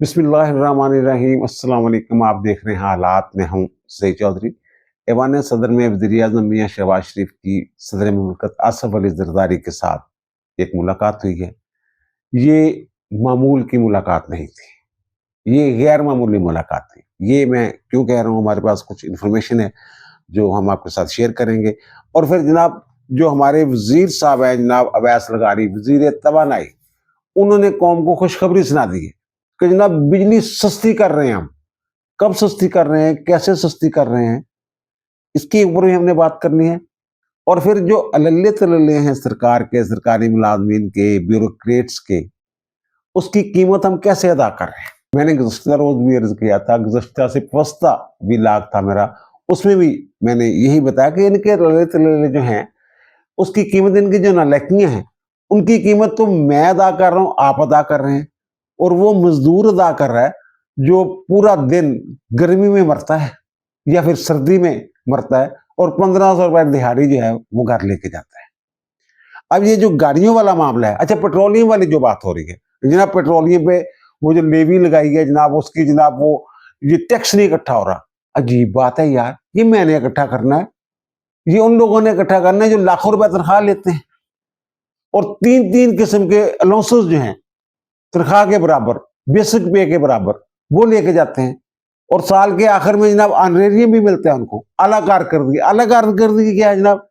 बिस्मिल्लाहिर्रहमानिर्रहीम। अस्सलाम वालेकुम। आप देख रहे हैं हालात में हूँ सईद चौधरी। ऐवान सदर में वज़ीर-ए-आज़म मियां शहबाज शरीफ की सदर मुमलिकत आसफ अली ज़रदारी के साथ एक मुलाकात हुई है। ये मामूल की मुलाकात नहीं थी, ये गैर मामूली मुलाकात थी। ये मैं क्यों कह रहा हूँ, हमारे पास कुछ इन्फॉर्मेशन है जो हम आपके साथ शेयर करेंगे। और फिर जनाब जो हमारे वज़ीर साहब हैं जनाब अवैस लगारी, वज़ीर तवानाई, उन्होंने कौम को खुशखबरी सुना दी है कि जनाब बिजली सस्ती कर रहे हैं हम। कब सस्ती कर रहे हैं, कैसे सस्ती कर रहे हैं, इसके ऊपर भी हमने बात करनी है। और फिर जो अल्ले तल्ले हैं सरकार के, सरकारी मुलाजमीन के, ब्यूरोक्रेट्स के, उसकी कीमत हम कैसे अदा कर रहे हैं। मैंने गुज़श्ता रोज भी अर्ज किया था, गुज़श्ता से पस्ता भी लाग था मेरा, उसमें भी मैंने यही बताया कि इनके अल्ले तल्ले जो हैं उसकी कीमत, इनकी जो नालायकियां हैं उनकी कीमत तो मैं अदा कर रहा हूँ, आप अदा कर रहे हैं, और वो मजदूर अदा कर रहा है जो पूरा दिन गर्मी में मरता है या फिर सर्दी में मरता है और 1500 रुपए दिहाड़ी जो है वो घर लेके जाता है। अब ये जो गाड़ियों वाला मामला है, अच्छा पेट्रोलियम वाली जो बात हो रही है जनाब, पेट्रोलियम पे वो जो लेवी लगाई है जनाब, उसकी जनाब वो ये टैक्स नहीं इकट्ठा हो रहा। अजीब बात है यार, ये मैंने इकट्ठा करना है, ये उन लोगों ने इकट्ठा करना है जो लाखों रुपए तनख्वाह लेते हैं और तीन तीन किस्म के अलाउंसेस जो हैं तनख्वाह के बराबर, बेसिक पे के बराबर, वो लेके जाते हैं। और साल के आखिर में जनाब ऑनरेरियम भी मिलता है उनको। आला कारकर्दगी क्या है जनाब,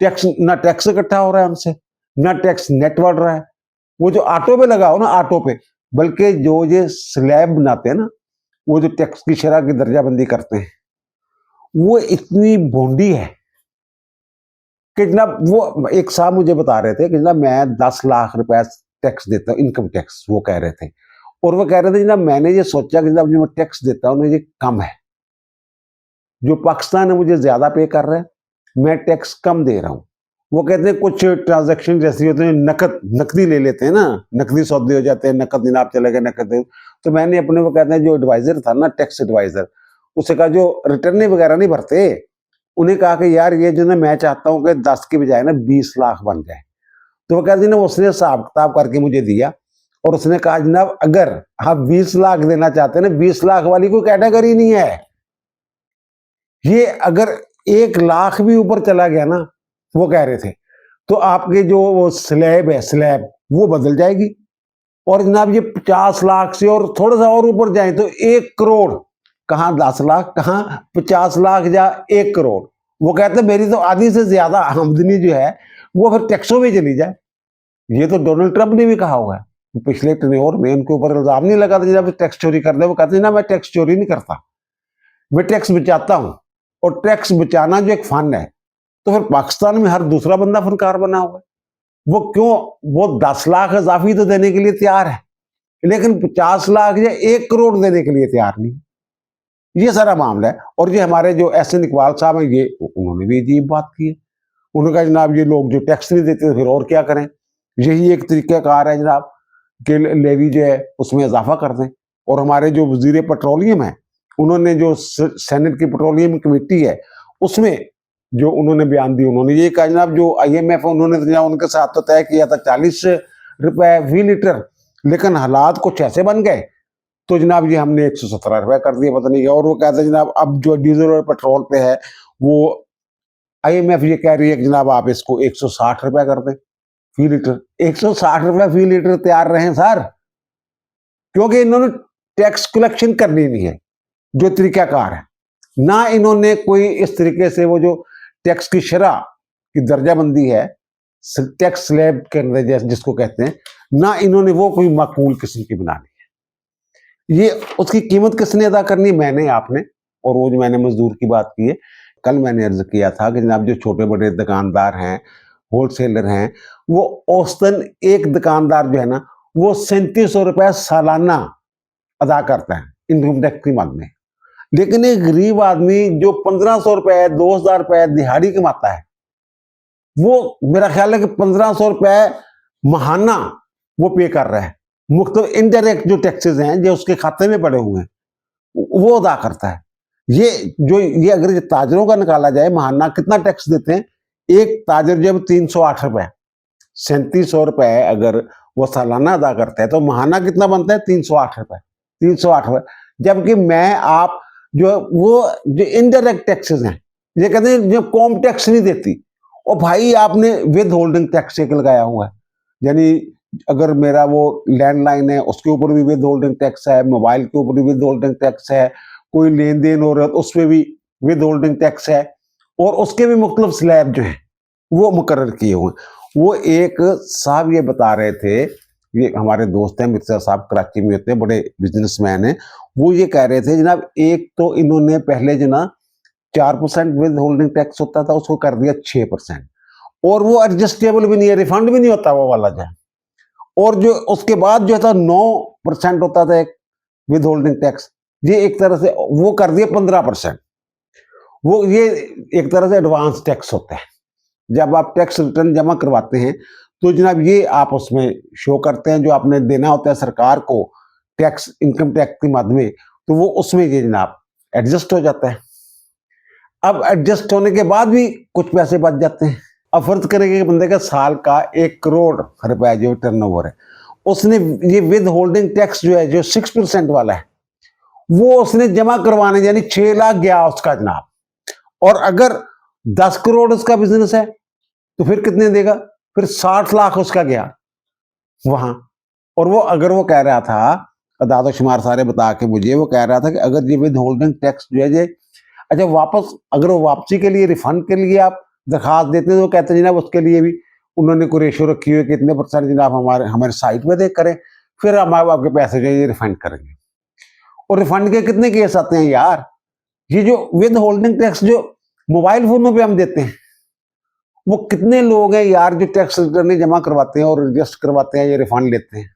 टैक्स ना टैक्स इकट्ठा हो रहा है हमसे, ना टैक्स नेट बढ़ रहा है। वो जो ऑटो पे लगा हो ना, ऑटो पे, बल्कि जो ये स्लैब बनाते हैं ना, वो जो टैक्स की शरह की दर्जाबंदी करते हैं, वो इतनी भोंडी है कि जनाब वो एक साहब मुझे बता रहे थे कि जनाब मैं 10 लाख रुपए टैक्स देता हूँ, इनकम टैक्स वो कह रहे थे। और वो कह रहे थे जनाब मैंने ये सोचा कि जनाब जो मैं टैक्स देता हूँ ना ये कम है, जो पाकिस्तान है मुझे ज्यादा पे कर रहा है, मैं टैक्स कम दे रहा हूँ। वो कहते हैं कुछ ट्रांजैक्शन जैसी होते हैं, नकदी ले लेते हैं ना, नकदी सौदे हो जाते हैं, नकद जनाब चले गए नकद दे। तो मैंने अपने वो कहते हैं जो एडवाइजर था ना, टैक्स एडवाइजर, उससे कहा जो रिटर्न वगैरह नहीं भरते, उन्हें कहा कि यार ये जो ना मैं चाहता हूँ कि 10 के बजाय ना 20 लाख बन जाए। तो वो कहते ना उसने हिसाब किताब करके मुझे दिया और उसने कहा जनाब अगर आप 20 लाख देना चाहते हैं ना, 20 लाख वाली कोई कैटेगरी नहीं है, ये अगर 1 लाख भी ऊपर चला गया ना, वो कह रहे थे, तो आपके जो वो स्लैब है, स्लैब वो बदल जाएगी। और जनाब ये 50 लाख से और थोड़ा सा और ऊपर जाए तो 1 करोड़, कहाँ 10 लाख, कहाँ 50 लाख या 1 करोड़। वो कहते मेरी तो आधी से ज्यादा आमदनी जो है वो फिर टैक्सों में चली जाए। ये तो डोनाल्ड ट्रंप ने भी कहा हुआ है, पिछले टेन्योर में उनके ऊपर इल्जाम नहीं लगा था जब टैक्स चोरी कर दे। वो कहते ना मैं टैक्स चोरी नहीं करता, मैं टैक्स बचाता हूं। और टैक्स बचाना जो एक फन है, तो फिर पाकिस्तान में हर दूसरा बंदा फनकार बना हुआ है। वो क्यों, वो 10 लाख इजाफी तो देने के लिए तैयार है, लेकिन 50 लाख या 1 करोड़ देने के लिए तैयार नहीं। ये सारा मामला है। और ये हमारे जो एहसन इकबाल साहब हैं, ये उन्होंने भी अजीब बात की है। उन्होंने कहा जनाब ये लोग जो टैक्स नहीं देते तो फिर और क्या करें, यही एक तरीक़ाकार है जनाब कि लेवी जो है उसमें इजाफा कर दें। और हमारे जो वजीर पेट्रोलियम है, उन्होंने जो सेनेट की पेट्रोलियम कमेटी है उसमें जो उन्होंने बयान दी, उन्होंने ये कहा जनाब जो IMF है उन्होंने तो उनके साथ तो तय किया था 40 रुपए फी लीटर, लेकिन हालात कुछ ऐसे बन गए तो जनाब ये हमने 117 रुपए कर दिए, पता नहीं। और वो कहते हैं जनाब अब जो डीजल और पेट्रोल पे है वो IMF ये कह रही है कि जनाब आप इसको 160 रुपए कर दें फी लीटर। 160 रुपए फी लीटर तैयार रहे सर, क्योंकि इन्होंने टैक्स कलेक्शन करनी नहीं है जो तरीकाकार है, ना इन्होंने कोई इस तरीके से वो जो टैक्स की शरह की दर्जाबंदी है, टैक्स स्लैब के अंदर जिसको कहते हैं, ना इन्होंने वो कोई माकूल किस्म की बनानी है। ये उसकी कीमत किसने अदा करनी, मैंने, आपने। और वो जो मैंने मजदूर की बात की है, कल मैंने अर्ज किया था कि जनाब जो छोटे बड़े दुकानदार हैं, होलसेलर हैं, वो औसतन एक दुकानदार जो है ना वो 3700 रुपए सालाना अदा करता है इनकम टैक्स की मद में। लेकिन एक गरीब आदमी जो 1500 रुपए 2000 रुपए दिहाड़ी कमाता है, वो मेरा ख्याल है कि 1500 रुपए महाना वो पे कर रहा है। मुख्तलिफ इनडायरेक्ट जो टैक्सेस हैं जो उसके खाते में पड़े हुए हैं वो अदा करता है। ये अगर ये ताजरों का निकाला जाए महाना कितना टैक्स देते हैं, एक ताजर जब 308 रुपए 3700 रुपए अगर वो सालाना अदा करता है तो महाना कितना बनता है, 308 रुपए। 308, जबकि मैं आप जो इनडायरेक्ट टैक्सेस हैं, ये कहते हैं जो कॉम टैक्स नहीं देती, और भाई आपने विद होल्डिंग टैक्स एक लगाया हुआ है। यानी अगर मेरा वो लैंडलाइन है उसके ऊपर भी विद होल्डिंग टैक्स है, मोबाइल के ऊपर भी विद होल्डिंग टैक्स है, कोई लेन देन हो रहा है तो उस पर भी विद होल्डिंग टैक्स है, और उसके भी मुख्तलिफ स्लैब जो है वो मुकर्रर किए हुए। वो एक साहब ये बता रहे थे, ये हमारे दोस्त हैं, मिर्जा साहब कराची में होते हैं, बड़े बिजनेसमैन हैं, वो ये कह रहे थे जनाब, एक तो इन्होंने पहले जो ना 4% विद होल्डिंग टैक्स होता था उसको कर दिया 6%, और वो एडजस्टेबल भी नहीं है, रिफंड भी नहीं होता वो वाला जो है। और जो उसके बाद जो था 9% होता था एक विद होल्डिंग टैक्स, ये एक तरह से वो कर दिया 15%। वो ये एक तरह से एडवांस टैक्स होता है। जब आप टैक्स रिटर्न जमा करवाते हैं तो जनाब ये आप उसमें शो करते हैं जो आपने देना होता है सरकार को टैक्स, इनकम टैक्स के माध्यम, तो वो उसमें ये जनाब एडजस्ट हो जाता है। अब एडजस्ट होने के बाद भी कुछ पैसे बच जाते हैं। अब फर्ज करेंगे कि बंदे का साल का 1 करोड़ रुपया जो टर्नओवर है, उसने ये विद होल्डिंग टैक्स जो है जो 6% वाला है वो उसने जमा करवाने, यानी 6 लाख गया उसका जनाब। और अगर 10 करोड़ उसका बिजनेस है तो फिर कितने देगा, फिर 60 लाख उसका गया वहां। और वो अगर वो कह रहा था, अदाद शुमार सारे बता के मुझे, वो कह रहा था कि अगर ये विद होल्डिंग टैक्स जो है, अच्छा वापस अगर वो वापसी के लिए, रिफंड के लिए आप दरखास्त देते हैं तो कहते हैं जनाब उसके लिए भी उन्होंने कोई रेशो रखी हुई है, कितने % जनाब हमारे साइट पे देख करें, फिर हम आपके पैसे जो है रिफंड करेंगे। और रिफंड के कितने केस आते हैं यार, ये जो विद होल्डिंग टैक्स जो मोबाइल फोनों पे हम देते हैं, वो कितने लोग हैं यार जो टैक्स रिटर्न जमा करवाते हैं और रजिस्टर करवाते हैं, ये रिफंड लेते हैं,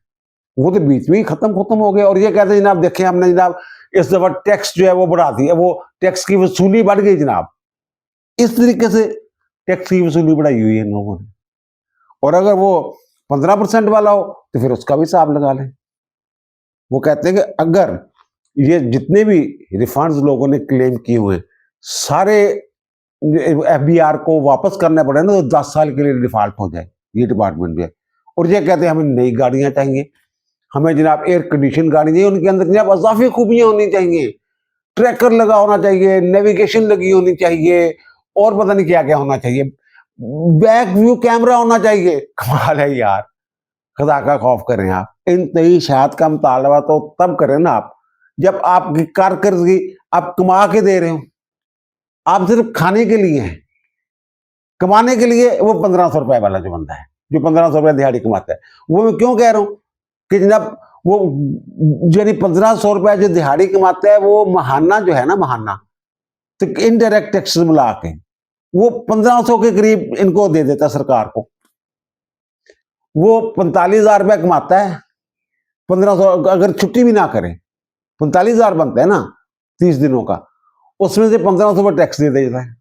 वो तो बीच में ही खत्म हो गए। और ये कहते हैं जनाब देखें हमने जनाब इस दफा टैक्स जो है वो बढ़ा दिया, वो टैक्स की वसूली बढ़ गई जनाब। इस तरीके से टैक्स की वसूली बढ़ाई हुई है इन लोगों ने। और अगर वो 15% वाला हो तो फिर उसका भी हिसाब लगा लें। वो कहते हैं कि अगर ये जितने भी रिफंड्स लोगों ने क्लेम किए हुए सारे FBR को वापस करना पड़े ना, तो 10 साल के लिए डिफॉल्ट हो जाए ये डिपार्टमेंट जो है। और ये कहते हैं हमें नई गाड़ियां चाहिए, हमें जनाब एयर कंडीशन गाड़ी चाहिए, उनके अंदर जनाब अजाफी खूबियां होनी चाहिए, ट्रैकर लगा होना चाहिए, नेविगेशन लगी होनी चाहिए, और पता नहीं क्या क्या होना चाहिए, बैक व्यू कैमरा होना चाहिए। कमाल है यार, खुदा का खौफ करें आप। इंतही शायद का मुतालबा तो तब करें ना आप जब आपकी कारकर्दगी आप कमा के दे रहे हो। आप सिर्फ खाने के लिए हैं, कमाने के लिए वो 1500 रुपए वाला जो बंदा है, जो 1500 रुपए दिहाड़ी कमाता है, वो मैं क्यों कह रहा हूं कि जनाब वो यानी 1500 रुपया जो दिहाड़ी कमाता है वो महाना जो है ना, महाना तो इनडायरेक्ट टैक्स मिला के वो 1500 के करीब इनको दे देता सरकार को। वो 45,000 रुपया कमाता है, 1500 अगर छुट्टी भी ना करे 45,000 बनता है ना 30 दिनों का, उसमें से 1500 रुपये टैक्स दे देता है।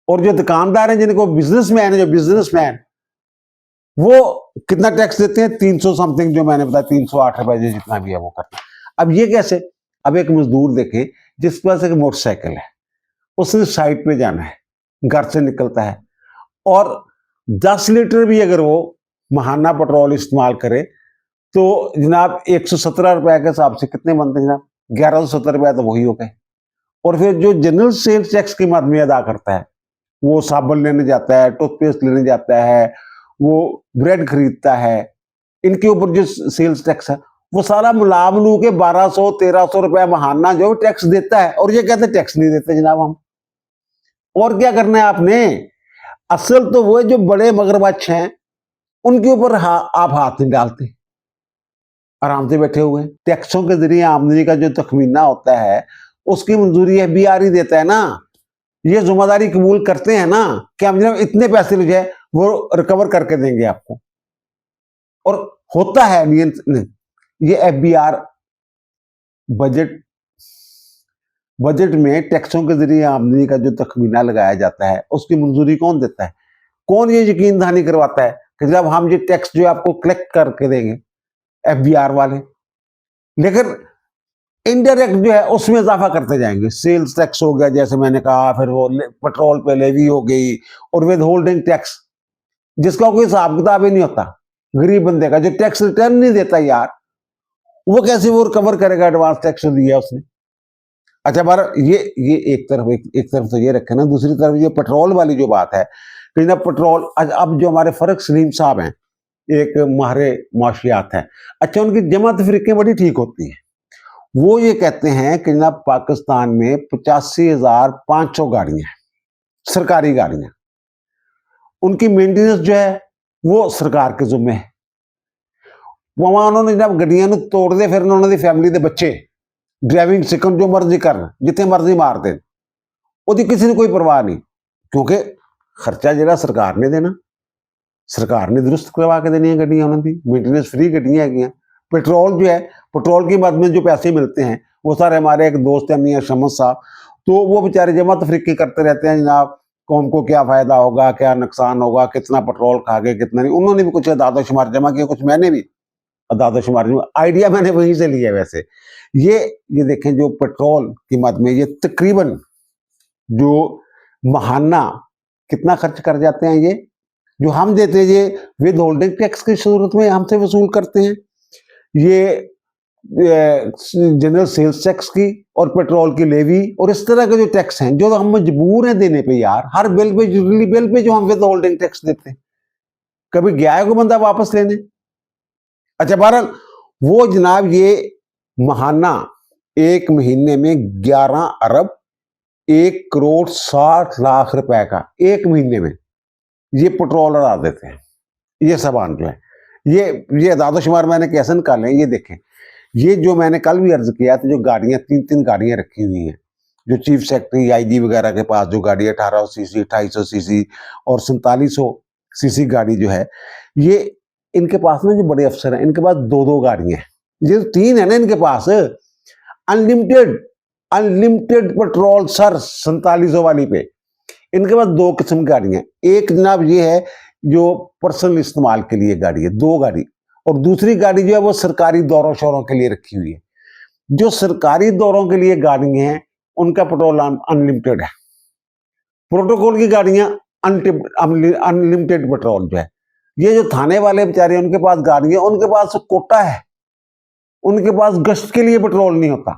और जो दुकानदार हैं जिनको बिजनेसमैन है, जो बिजनेसमैन वो कितना टैक्स देते हैं, 300 समथिंग, जो मैंने बताया 308 रुपए जितना भी है वो करते हैं। अब ये कैसे, अब एक मजदूर देखें जिस पास एक मोटरसाइकिल है, उसने साइट पे जाना है, घर से निकलता है, और 10 लीटर भी अगर वो महाना पेट्रोल इस्तेमाल करे तो जनाब 117 रुपए के हिसाब से कितने बनते हैं जनाब, 1170 रुपया तो वही हो गए। और फिर जो जनरल सेल्स टैक्स की माध्यम अदा करता है, वो साबुन लेने जाता है, टूथपेस्ट लेने जाता है, वो ब्रेड खरीदता है, इनके ऊपर जो सेल्स टैक्स है वो सारा मिला के 1200-1300 रुपया महाना जो टैक्स देता है। और ये कहते टैक्स नहीं देते जनाब हम। और क्या करना है आपने, असल तो वो जो बड़े मगरमच्छ हैं उनके ऊपर आप हाथ नहीं डालते, आराम से बैठे हुए। टैक्सों के जरिए आमदनी का जो तखमीना होता है उसकी मंजूरी FBR ही देता है ना। ये जिम्मेदारी कबूल करते हैं ना कि हम जनाब इतने पैसे जो है वो रिकवर करके देंगे आपको। और होता है नहीं, ये FBR बजट में टैक्सों के जरिए आमदनी का जो तखमीना लगाया जाता है उसकी मंजूरी कौन देता है, कौन ये यकीन दहानी करवाता है कि जब हम ये टैक्स जो है आपको कलेक्ट करके देंगे FBR वाले। लेकिन इनडायरेक्ट जो है उसमें इजाफा करते जाएंगे, सेल्स टैक्स हो गया जैसे मैंने कहा, फिर वो पेट्रोल पे लेवी हो गई, और विद होल्डिंग टैक्स जिसका कोई हिसाब किताब ही नहीं होता, गरीब बंदे का जो टैक्स रिटर्न नहीं देता यार, वो कैसे वो रिकवर करेगा, एडवांस टैक्स दिया उसने। अच्छा बार ये एक तरफ तो ये रखे ना, दूसरी तरफ ये पेट्रोल वाली जो बात है कि ना पेट्रोल, अब जो हमारे फर्क सलीम साहब हैं, एक माहरे माशियात हैं, अच्छा उनकी जमा तफरीकें बड़ी ठीक होती हैं। वो ये कहते हैं कि ना पाकिस्तान में 85,500 गाड़ियां हैं, सरकारी गाड़ियां, उनकी मेंटेनेंस जो है वो सरकार के जुम्मे है। वहां उन्होंने जब गड्डियां तोड़ दे, फिर उन्होंने फैमिली के बच्चे ड्राइविंग सिखन जो मर्जी कर, जितने मर्जी मार दे, ਉਹਦੀ किसी ने कोई परवाह नहीं, क्योंकि खर्चा जो सरकार ने देना, सरकार ने दुरुस्त करवा के देनी है गड्डियां, उन्होंने मेंटेनेंस फ्री गड्डियां है। पेट्रोल जो है, पेट्रोल की मद में जो पैसे मिलते हैं वो सारे हमारे एक दोस्त है मियाँ शमस साहब, तो वो बेचारे जमा तफरीकी करते रहते हैं जनाब, कौम को क्या फायदा होगा, क्या नुकसान होगा, कितना पेट्रोल खा गए, कितना नहीं। उन्होंने भी कुछ अदाद शुमार जमा किया, कुछ मैंने भी अदाद शुमार, आइडिया मैंने वहीं से लिया। वैसे ये देखें जो पेट्रोल की मद में ये तकरीबन जो महाना कितना खर्च कर जाते हैं, ये जो हम देते हैं ये विद होल्डिंग टैक्स की सूरत में हमसे वसूल करते हैं, ये जनरल सेल्स टैक्स की और पेट्रोल की लेवी और इस तरह के जो टैक्स हैं जो हम मजबूर हैं देने पे यार, हर बिल पे, यूटिलिटी बिल पे जो हम विद होल्डिंग टैक्स देते हैं, कभी गया है कोई बंदा वापस लेने। अच्छा बहरहाल वो जनाब ये महाना एक महीने में 11 अरब 1,60,00,000 रुपए का एक महीने में ये पेट्रोल अड़ा देते हैं। ये सामान जो है, ये अदाद शुमार मैंने कैसे निकाले, ये देखें। ये जो मैंने कल भी अर्ज किया था, जो गाड़ियां 3-3 गाड़ियां रखी हुई हैं, जो चीफ सेक्रेटरी आईजी वगैरह के पास जो गाड़ी 1800 सीसी 250 सीसी और 4700 सीसी गाड़ी जो है, ये इनके पास ना जो बड़े अफसर हैं इनके पास 2-2 गाड़ियां हैं, ये 3 है ना इनके पास, अनलिमिटेड पेट्रोल सर 4700 वाली पे इनके पास 2 किस्म की गाड़ियां। एक जनाब ये है जो पर्सनल इस्तेमाल के लिए गाड़ी है, 2 गाड़ी, और दूसरी गाड़ी जो है वो सरकारी दौरों शोरों के लिए रखी हुई है। जो सरकारी दौरों के लिए गाड़ियां हैं उनका पेट्रोल अनलिमिटेड है, प्रोटोकॉल की गाड़ियां अनलिमिटेड पेट्रोल जो है। ये जो थाने वाले बेचारे उनके पास गाड़ी है, उनके पास कोटा है, उनके पास गश्त के लिए पेट्रोल नहीं होता,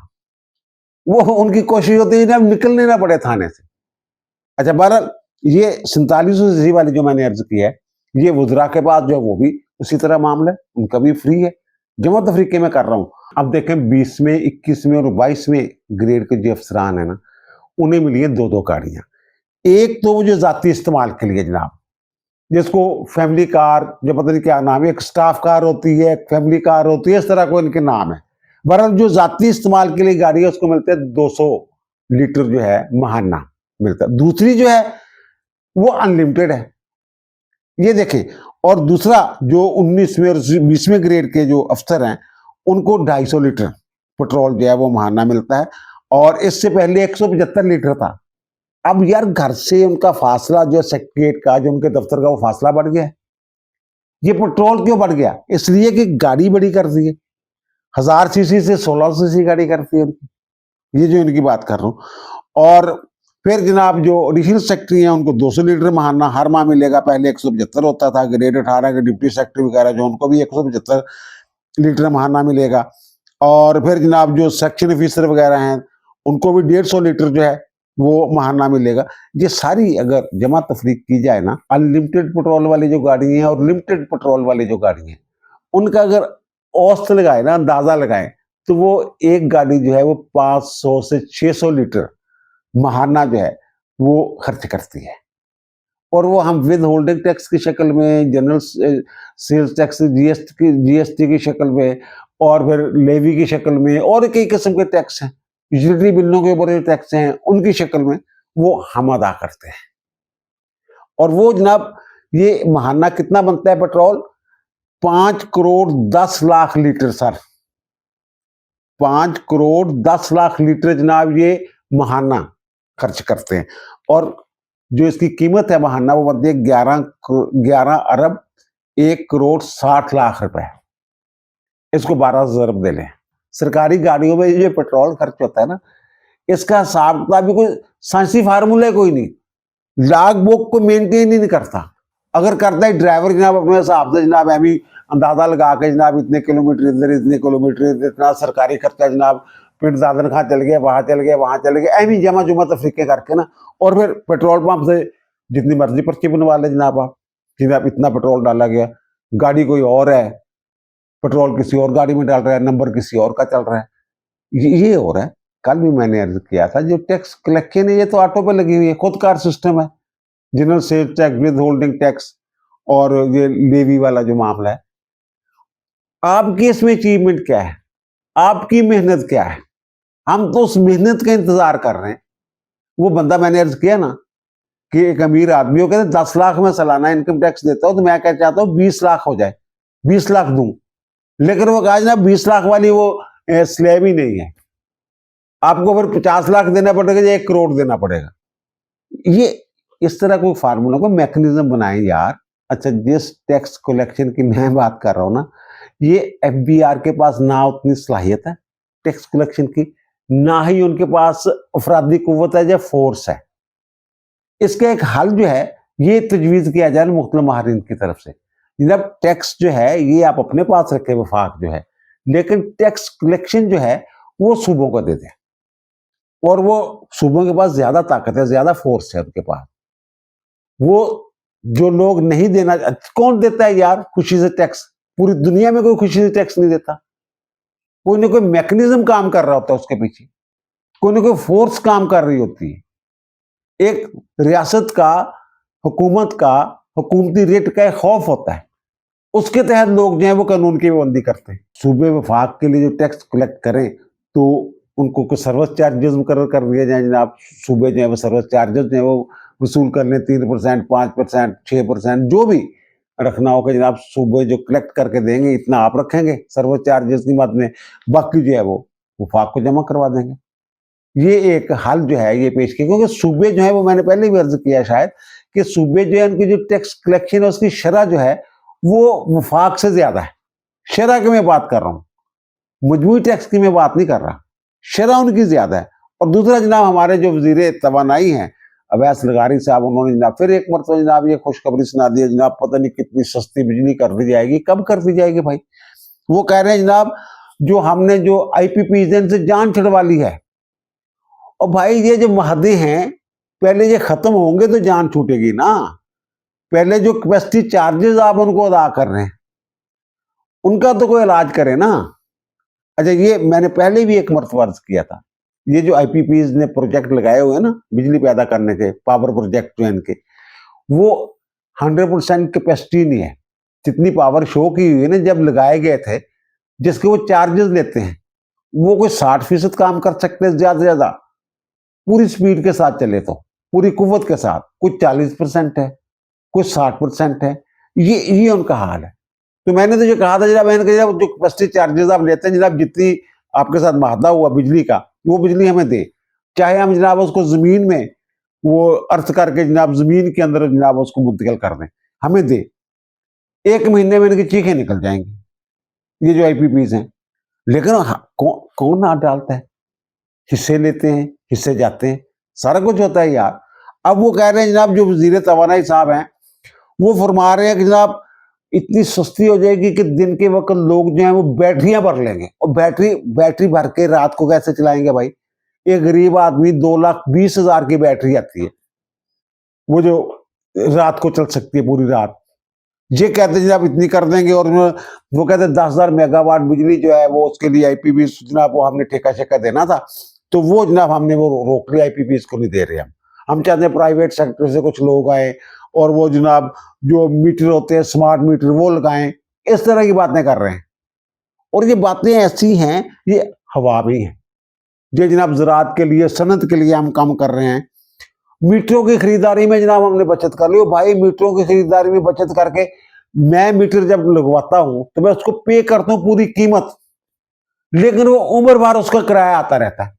वो उनकी कोशिश होती है ना निकलने ना पड़े थाने से। अच्छा बहरहाल ये 4700 सीसी वाली जो मैंने अर्ज किया है, ये वुजरा के पास जो है वो भी उसी तरह मामला है, उनका भी फ्री है। जमा तफरीके में कर रहा हूँ। अब देखें 20वें 21वें और 22वें ग्रेड के जो अफसरान है ना, उन्हें मिली है 2-2 गाड़ियां। एक तो वो जो जाती इस्तेमाल के लिए जनाब, जिसको फैमिली कार जो पता नहीं क्या नाम है, एक स्टाफ कार होती है, एक फैमिली कार होती है, इस तरह को इनके नाम है। बहरहाल जो जाती इस्तेमाल के लिए गाड़ी है उसको मिलते हैं 200 लीटर जो है महाना मिलता है। दूसरी जो है वो अनलिमिटेड है, ये देखें। और दूसरा जो 19वें और 20वें ग्रेड के जो अफसर हैं उनको 250 लीटर पेट्रोल जो है वो महाना मिलता है, और इससे पहले 175 लीटर था। अब यार घर से उनका फासला जो सेक्रेटरीट का, जो उनके दफ्तर का, वो फासला बढ़ गया है। ये पेट्रोल क्यों बढ़ गया? इसलिए कि गाड़ी बड़ी कर दी है, 1000 सीसी से 1600 सीसी गाड़ी करती है उनकी, ये जो इनकी बात कर रहा हूँ। और फिर जनाब जो एडिशनल सेक्रेटरी हैं उनको 200 लीटर महाना हर माह मिलेगा, पहले 175 होता था। ग्रेड 18 के डिप्टी सेक्रेटरी वगैरह जो उनको भी 175 लीटर महाना मिलेगा। और फिर जनाब जो सेक्शन ऑफिसर वगैरह हैं उनको भी 150 लीटर जो है वो महाना मिलेगा। ये सारी अगर जमा तफरीक की जाए ना, अनलिमिटेड पेट्रोल वाली जो गाड़ी हैं और लिमिटेड पेट्रोल वाली जो गाड़ी हैं, उनका अगर औसत लगाए ना, अंदाजा लगाए, तो वो एक गाड़ी जो है वो 500 से 600 लीटर महाना जो है वो खर्च करती है। और वो हम विद होल्डिंग टैक्स की शक्ल में, जनरल सेल्स टैक्स जीएसटी की शक्ल में, और फिर लेवी की शक्ल में, और कई किस्म के टैक्स हैं, यूटिलिटी बिलों के ऊपर टैक्स हैं, उनकी शक्ल में वो हम अदा करते हैं। और वो जनाब ये महाना कितना बनता है petrol? 5 crore 10 lakh litre sir, 5 crore 10 lakh litre जनाब ये महाना खर्च करते हैं। और जो इसकी कीमत है महाना वो बनती है 11 अरब 1,60,00,000 रुपए। इसको 12,000 अरब दे लें। सरकारी गाड़ियों में जो पेट्रोल खर्च होता है ना, इसका हिसाब किताब भी कोई साइंसी फार्मूला कोई नहीं, लॉग बुक को मेंटेन ही नहीं करता। अगर करता है ड्राइवर जनाब अपने हिसाब से जनाब एवं अंदाजा लगा के जनाब इतने किलोमीटर इधर, इतने किलोमीटर इतना सरकारी खर्चा जनाब, पिंड दादन खां चल गया, वहां चल गया, वहां चल गया, एवं जमा जुमा तफरीके करके ना, और फिर पेट्रोल पंप से जितनी मर्जी पर्ची बनवा ले जनाब आप, जनाब इतना पेट्रोल डाला गया, गाड़ी कोई और है, पेट्रोल किसी और गाड़ी में डाल रहा है, नंबर किसी और का चल रहा है, ये हो रहा है। कल भी मैंने अर्ज किया था, जो टैक्स कलेक्शन है ये तो ऑटो पे लगी हुई है, खुद कार सिस्टम है, general sales tax, with holding tax और ये लेवी वाला जो मामला है। आपकी इसमें अचीवमेंट क्या है, आपकी मेहनत क्या है? हम तो उस मेहनत का इंतजार कर रहे हैं। वो बंदा मैंने अर्ज किया ना कि एक अमीर आदमी हो, कहते 10 लाख में सालाना इनकम टैक्स देता हूं, तो मैं क्या चाहता हूं 20 लाख हो जाए, 20 लाख दूं, लेकिन वो कहा ना 20 लाख वाली वो स्लैब ही नहीं है, आपको फिर 50 लाख देना पड़ेगा या 1 करोड़ देना पड़ेगा। ये इस तरह कोई फार्मूला, कोई मैकेनिज्म बनाए यार। अच्छा, जिस टैक्स कलेक्शन की मैं बात कर रहा हूं ना, ये एफबीआर के पास ना उतनी सलाहियत है टैक्स कलेक्शन की, ना ही उनके पास अफराधी कुव्वत है या फोर्स है। इसका एक हल जो है ये तजवीज किया जाए मुख्तलिफ माहिरीन की तरफ से, जब टैक्स जो है ये आप अपने पास रखे वफाक जो है, लेकिन टैक्स कलेक्शन जो है वो सूबों को दे दें, और वो सूबों के पास ज्यादा ताकत है, ज्यादा फोर्स है उनके पास। वो जो लोग नहीं देना, कौन देता है यार खुशी से टैक्स? पूरी दुनिया में कोई खुशी से टैक्स नहीं देता, कोई ना कोई मैकेनिज्म काम कर रहा होता है उसके पीछे, कोई ना कोई फोर्स काम कर रही होती है। एक रियासत का, हुकूमत का, हुकूमती रेट का एक खौफ होता है, उसके तहत लोग जो है वो कानून की पाबंदी करते हैं। सूबे वफाक के लिए जो टैक्स कलेक्ट करें तो उनको कुछ सर्विस चार्जेस मुकर्रर कर दिए जाए जनाब, सूबे जो है वो सर्विस चार्जेस जो है वो वसूल कर लें, 3%, 5%, 6%, जो भी रखना होगा जनाब, सूबे जो कलेक्ट करके देंगे इतना आप रखेंगे सर्विस चार्जेस की बात में, बाकी जो है वो वफाक को जमा करवा देंगे। ये एक हल जो है ये पेश किया, क्योंकि सूबे जो है वो मैंने पहले भी अर्ज किया शायद कि सूबे जो है उनकी जो टैक्स कलेक्शन है उसकी शरह जो है वो वफाक से ज्यादा है। शरह की मैं बात कर रहा हूँ, मजमूई टैक्स की मैं बात नहीं कर रहा, शरह उनकी ज्यादा है। और दूसरा जनाब हमारे जो वजीर तवानाई हैं अवैस लगारी साहब, उन्होंने जनाब फिर एक मरतबा जनाब ये खुशखबरी सुना दी है जनाब, पता नहीं कितनी सस्ती बिजली कर दी जाएगी। कब कर दी जाएगी भाई? वो कह रहे हैं जनाब जो हमने जो IPPs से जान छुड़वा ली है, और भाई ये जो महदे हैं पहले ये खत्म होंगे तो जान छूटेगी ना, पहले जो कैपेसिटी चार्जेस आप उनको अदा कर रहे हैं उनका तो कोई इलाज करे ना। अच्छा, ये मैंने पहले भी एक मरतबा अर्ज किया था, ये जो IPPs ने प्रोजेक्ट लगाए हुए हैं ना बिजली पैदा करने के, पावर प्रोजेक्ट जो है इनके, वो 100% कैपेसिटी नहीं है। जितनी पावर शो की हुई है ना जब लगाए गए थे, जिसके वो चार्जेस लेते हैं, वो कोई 60% काम कर सकते हैं ज्यादा से ज्यादा, पूरी स्पीड के साथ चले तो, पूरी कुव्वत के साथ। कुछ 40% है, कुछ 60% है, ये उनका हाल है। तो मैंने तो ये कहा था जनाब, मैंने कहा जो कैपेसिटी चार्जेस आप लेते हैं जनाब, जितनी आपके साथ माहदा हुआ बिजली का वो बिजली हमें दे, चाहे हम जनाब उसको जमीन में वो अर्थ करके जनाब जमीन के अंदर जनाब उसको मुंतकिल कर दें, हमें दे। 1 महीने में इनकी चीखें निकल जाएंगी ये जो IPPs हैं। लेकिन कौन हाथ डालता है? हिस्से लेते हैं, हिस्से जाते हैं, सारा कुछ होता है यार। अब वो कह रहे हैं जनाब, जो वजीर तवानाई साहब हैं वो फरमा रहे हैं कि जनाब इतनी सस्ती हो जाएगी कि दिन के वक्त लोग जो हैं वो बैटरियां भर लेंगे, और बैटरी भर के रात को कैसे चलाएंगे भाई? एक गरीब आदमी 2,20,000 की बैटरी आती है वो जो रात को चल सकती है पूरी रात। ये कहते हैं जनाब इतनी कर देंगे, और वो कहते हैं 10,000 मेगावाट बिजली जो है वो उसके लिए IPPs जनाब वो हमने ठेका शेका देना था, तो वो जनाब हमने वो रोक लिया, IPPs को नहीं दे रहे हम चाहते हैं प्राइवेट सेक्टर से कुछ लोग आए और वो जनाब जो मीटर होते हैं स्मार्ट मीटर वो लगाएं। इस तरह की बातें कर रहे हैं, और ये बातें ऐसी हैं ये हवा में है। ये जनाब ज़राअत के लिए, सनत के लिए हम काम कर रहे हैं। मीटरों की खरीदारी में जनाब हमने बचत कर ली। भाई मीटरों की खरीदारी में बचत करके मैं मीटर जब लगवाता हूं तो मैं उसको पे करता हूं पूरी कीमत, लेकिन वो उम्र भर उसका किराया आता रहता है,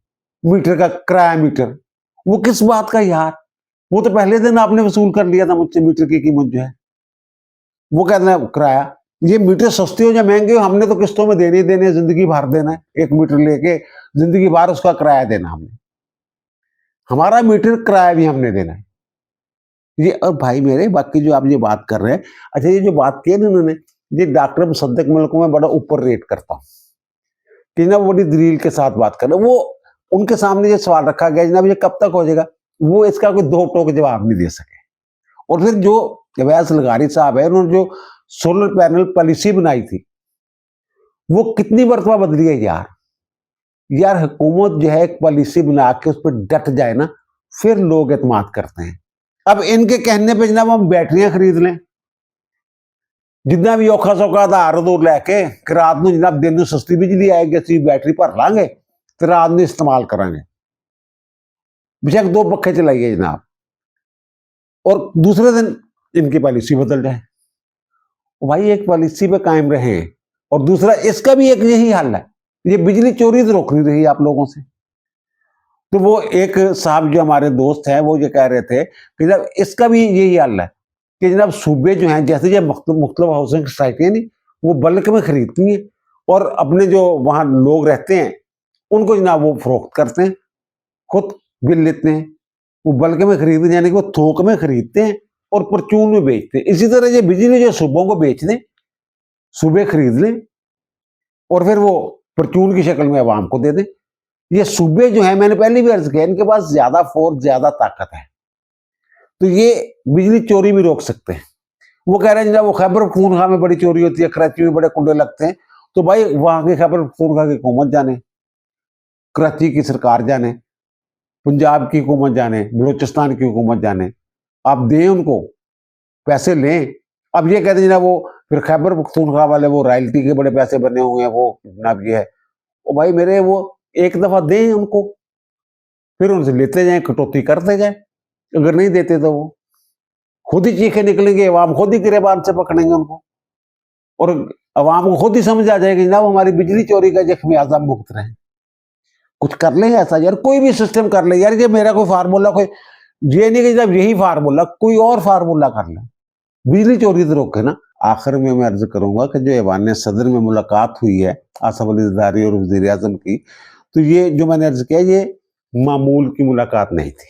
मीटर का किराया। मीटर वो किस बात का यार? वो तो पहले दिन आपने वसूल कर लिया था मुझसे मीटर की कीमत जो है, वो कहते हैं किराया। ये मीटर सस्ते हो या महंगे हो, हमने तो किस्तों में देने ही देने, जिंदगी भर देना है। 1 मीटर लेके जिंदगी भर उसका किराया देना हमने, हमारा मीटर किराया भी हमने देना है। ये और भाई मेरे बाकी जो आप ये बात कर रहे हैं, अच्छा ये जो बात की है ना इन्होंने, ये डॉक्टर मुसद्दिक मलिक को मैं बड़ा ऊपर रेट करता हूँ कि ना वो बड़ी दलील के साथ बात कर रहे हैं। वो उनके सामने ये सवाल रखा गया जनाब ये कब तक हो जाएगा, वो इसका कोई दो टोक जवाब नहीं दे सके। और फिर जो अवैस लगारी साहब है उन्होंने जो सोलर पैनल पॉलिसी बनाई थी वो कितनी मरतबा बदली है यार। यार हुकूमत जो है एक पॉलिसी बना के उस पर डट जाए ना, फिर लोग एतमाद करते हैं। अब इनके कहने पे जनाब हम बैटरियां खरीद लें, जितना भी औखा सौखा आधार दूर लैके कि रात ਨੂੰ जनाब दिन ਨੂੰ सस्ती बिजली आएगी ਅਸੀਂ बैटरी भर लांगे तो रात ਨੂੰ इस्तेमाल करांगे, बेशक 2 पखे चलाइए जनाब, और दूसरे दिन इनकी पॉलिसी बदल जाए। भाई एक पॉलिसी पे कायम रहे, और दूसरा इसका भी एक यही हल है, ये बिजली चोरी तो रोक नहीं रही आप लोगों से। तो वो एक साहब जो हमारे दोस्त हैं वो ये कह रहे थे कि जब इसका भी यही हल है कि जनाब सूबे जो हैं जैसे ये मुख्तलिफ हाउसिंग सोसाइटी नहीं वो बल्क में खरीदती हैं और अपने जो वहाँ लोग रहते हैं उनको जनाब वो फरोख्त करते हैं, खुद बिल लेते हैं, वो बल्क में खरीदते हैं, यानी कि वो थोक में खरीदते हैं और परचून में बेचते हैं। इसी तरह ये बिजली जो सूबों को बेच दें, सूबे खरीद लें और फिर वो परचून की शक्ल में अवाम को दे दें। ये सूबे जो है मैंने पहले भी अर्ज किया इनके पास ज्यादा फोर्स ज्यादा ताकत है, तो ये बिजली चोरी भी रोक सकते हैं। वो कह रहे हैं जब वो खैबर पख्तूनख्वा में बड़ी चोरी होती है, कराची में बड़े कुंडे लगते हैं, तो भाई वहां के खैबर पख्तूनख्वा की हुकूमत जाने, कराची की सरकार जाने, पंजाब की हुकूमत जाने, बलूचिस्तान की हुकूमत जाने, आप दें उनको पैसे लें। अब ये कहते हैं ना वो फिर खैबर पख्तूनख्वा वाले वो रॉयल्टी के बड़े पैसे बने हुए हैं, वो जनाब ये है, ओ भाई मेरे वो एक दफा दें उनको, फिर उनसे लेते जाएं, कटौती करते जाएं। अगर नहीं देते तो वो खुद ही चीखे निकलेंगे, अवाम खुद ही गिरेबान से पकड़ेंगे उनको, और अवाम को खुद ही समझ आ जाएगी जनाब हमारी बिजली चोरी का जो खमियाजा हम भुगत रहे हैं। कुछ कर ले ऐसा यार, कोई भी सिस्टम कर ले यार, ये मेरा कोई फार्मूला कोई ये नहीं कि जब यही फार्मूला, कोई और फार्मूला कर ले, बिजली चोरी तो रोके ना। आखिर में मैं अर्ज करूंगा कि जो ऐवान सदर में मुलाकात हुई है आसफ अली जरदारी और वजीर आजम की, तो ये जो मैंने अर्ज किया ये मामूल की मुलाकात नहीं थी,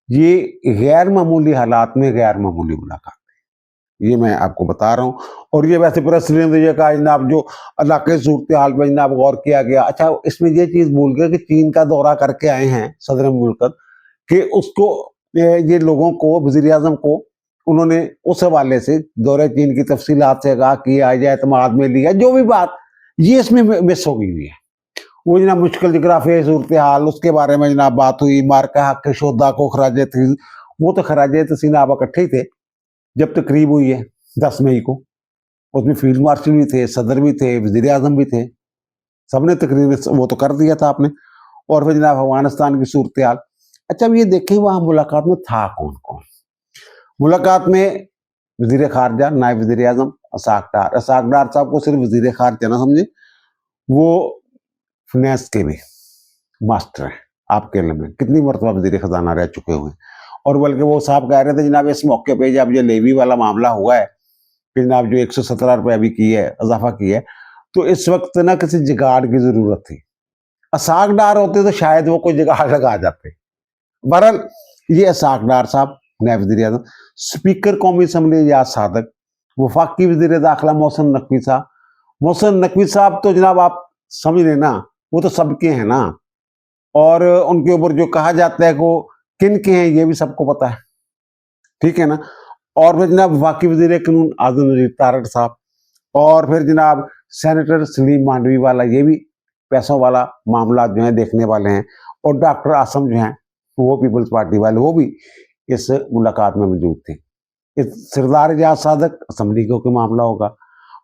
ये गैर मामूली हालात में गैर मामूली मुलाकात, ये मैं आपको बता रहा हूँ। और ये वैसे प्रेसिडेंट ने ये कहा जनाब जो इलाके सूरत हाल पर जनाब गौर किया गया। अच्छा इसमें ये चीज भूल गए कि चीन का दौरा करके आए हैं सदर मुल्क कि उसको ये लोगों को वजीर आजम को उन्होंने उस हवाले से दौरे चीन की तफसीलात से आगाह किया या एतमाद में लिया, जो भी बात ये इसमें मिस हो गई हुई है। वो जनाब मुश्किल जगराफियाई सूरत हाल उसके बारे में जनाब बात हुई, मार्का हक के शोधा को खराज तहसीन, वो तो खराज तहसीन आप इकट्ठे ही थे जब तकरीब हुई है 10 मई को, उसमें फील्ड मार्शल भी थे, सदर भी थे, वजीर आजम भी थे, सबने तकरीर वो तो कर दिया था आपने। और फिर जनाब अफगानिस्तान की सूरत हाल। अच्छा अब ये देखें वहां मुलाकात में था कौन कौन। मुलाकात में वजीर खारजा, नायब वजीर आजम, असाक डार साहब को सिर्फ वजीर खारजा ना समझे, वो फिनेंस के भी मास्टर हैं, आपके इल्म में कितनी मरतबा वजीर खजाना रह चुके हुए हैं। और बल्कि वो साहब कह रहे थे जनाब इस मौके पे जब ये लेवी वाला मामला हुआ है कि जनाब जो 117 रुपये अभी की है इजाफा किया है, तो इस वक्त ना किसी जुगाड़ की जरूरत थी। असाक डार होते तो शायद वो कोई जुगाड़ लगा जाते। बहरहाल ये असाक डार साहब, नायब वजीर आजम, स्पीकर कौमी असम्बली एजाज सादक, वफाकी वजीर दाखिला मोहसिन नकवी साहब। मोहसिन नकवी साहब तो जनाब आप समझ लेना वो तो सबके हैं ना, और उनके ऊपर जो कहा जाता है वो किन के हैं ये भी सबको पता है, ठीक है ना। और फिर जनाब वफाकी वजीर कानून आजम नजीर तारड़ साहब, और फिर जनाब सेनेटर सलीम मांडवी वाला, ये भी पैसों वाला मामला जो है देखने वाले हैं। और डॉक्टर आसम जो हैं वो पीपल्स पार्टी वाले, वो भी इस मुलाकात में मौजूद थे। इस सरदार एजाज सादक असम्बली का मामला होगा,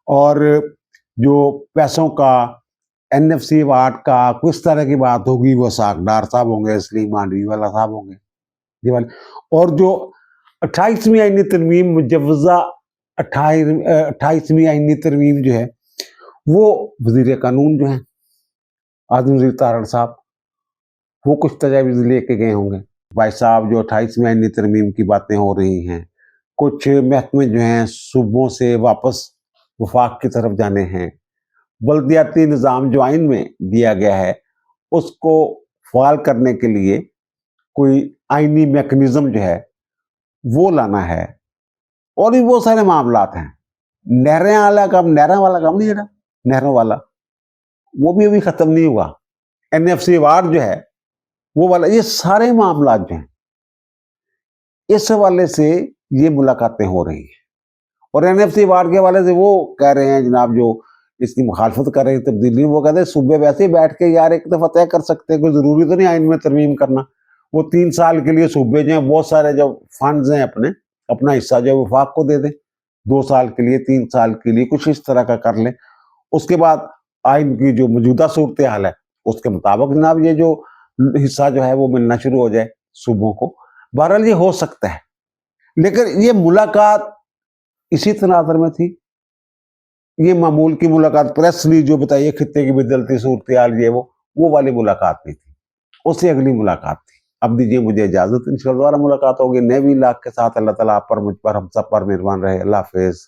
और जो पैसों का NFC वार्ड का किस तरह की बात होगी वो साकडार साहब होंगे, सलीम मांडवी वाला साहब होंगे ये वाले। और जो 28वीं आईनी तरमीम मुजवजा 28वीं आईनी तरमीम जो है वो वजीर कानून जो है आजम नजीर तारड़ साहब, वो कुछ तजावीज़ लेके गए होंगे। भाई साहब जो 28वीं आईनी तरमीम की बातें हो रही हैं, कुछ महकमे जो हैं सूबों से वापस वफाक की तरफ जाने हैं, बल्दियाती निज़ाम जो आइन में दिया गया है उसको फाल करने के लिए कोई आइनी मैकेनिज्म जो है वो लाना है। और भी बहुत सारे मामलात हैं। नहरों वाला काम नहीं है ना, नहरों वाला, वो भी अभी खत्म नहीं हुआ। एनएफसी वार जो है, वो वाला, ये सारे मामलात जो हैं, इस हवाले से ये मुलाकातें हो रही हैं। और एनएफसी वार के हवाले से वो कह रहे हैं जनाब, जो इसकी मुखालफत कर रहे हैं तब्दीली, वो कहते हैं सूबे वैसे ही बैठ के यार एक दफा तय कर सकते हैं, कोई जरूरी तो नहीं आइन में तरमीम करना। वो 3 साल के लिए सूबे जो है बहुत सारे जो फंड्स हैं अपने, अपना हिस्सा जो है वफाक को दे दें, 2 साल के लिए, 3 साल के लिए, कुछ इस तरह का कर लें। उसके बाद आइन की जो मौजूदा सूरत हाल है उसके मुताबिक जनाब ये जो हिस्सा जो है वो मिलना शुरू हो जाए सूबों को। बहरहाल ये हो सकता है, लेकिन ये मुलाकात इसी तनाज़ुर में थी। ये मामूल की मुलाकात, प्रेस रिलीज जो बताइए खित्ते की बदलती सूरत हाल, ये वो वाली मुलाकात नहीं थी, उससे अगली मुलाकात थी। अब दीजिए मुझे इजाजत, इंशाल्लाह दोबारा मुलाकात होगी नए भी लाख के साथ। अल्लाह ताला आप पर, मुझ पर, हम सब पर मेहरबान रहे। अल्लाह हाफिज।